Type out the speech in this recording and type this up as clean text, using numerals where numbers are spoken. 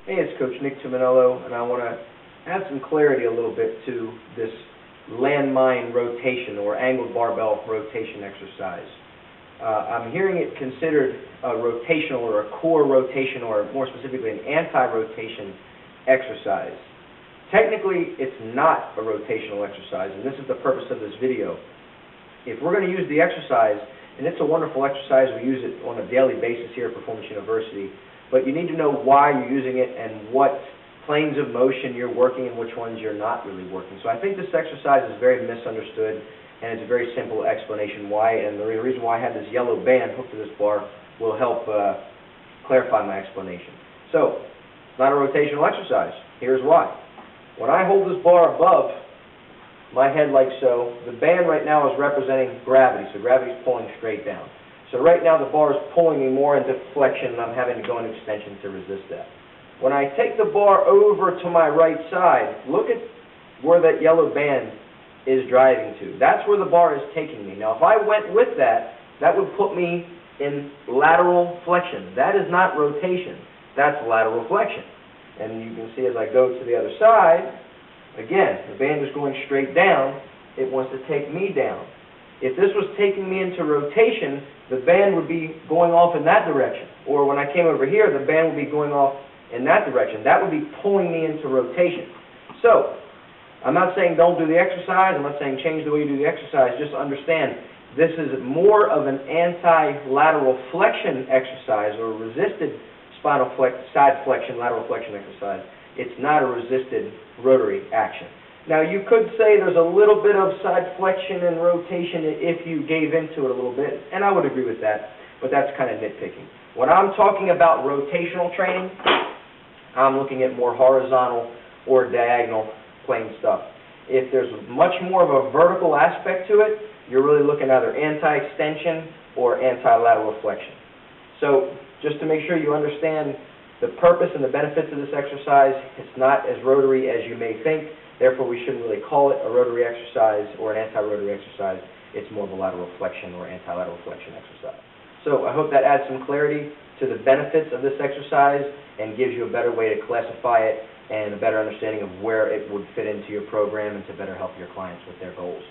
Hey, it's Coach Nick Tumminello, and I want to add some clarity a little bit to this landmine rotation or angled barbell rotation exercise. I'm hearing it considered a rotational or a core rotation, or more specifically an anti-rotation exercise. Technically, it's not a rotational exercise, and this is the purpose of this video. If we're going to use the exercise, and it's a wonderful exercise, we use it on a daily basis here at Performance University, but you need to know why you're using it and what planes of motion you're working and which ones you're not really working. So I think this exercise is very misunderstood, and it's a very simple explanation why, and the reason why I have this yellow band hooked to this bar will help clarify my explanation. So, it's not a rotational exercise. Here's why. When I hold this bar above my head like so, the band right now is representing gravity, so gravity is pulling straight down. So right now the bar is pulling me more into flexion, and I'm having to go into extension to resist that. When I take the bar over to my right side, look at where that yellow band is driving to. That's where the bar is taking me. Now if I went with that, that would put me in lateral flexion. That is not rotation. That's lateral flexion. And you can see as I go to the other side, again, the band is going straight down. It wants to take me down. If this was taking me into rotation, the band would be going off in that direction. Or when I came over here, the band would be going off in that direction. That would be pulling me into rotation. So, I'm not saying don't do the exercise. I'm not saying change the way you do the exercise. Just understand, this is more of an anti-lateral flexion exercise, or resisted side flexion, lateral flexion exercise. It's not a resisted rotary action. Now, you could say there's a little bit of side flexion and rotation if you gave into it a little bit, and I would agree with that, but that's kind of nitpicking. When I'm talking about rotational training, I'm looking at more horizontal or diagonal plane stuff. If there's much more of a vertical aspect to it, you're really looking at either anti-extension or anti-lateral flexion. So, just to make sure you understand the purpose and the benefits of this exercise, it's not as rotary as you may think. Therefore, we shouldn't really call it a rotary exercise or an anti-rotary exercise. It's more of a lateral flexion or anti-lateral flexion exercise. So I hope that adds some clarity to the benefits of this exercise and gives you a better way to classify it and a better understanding of where it would fit into your program and to better help your clients with their goals.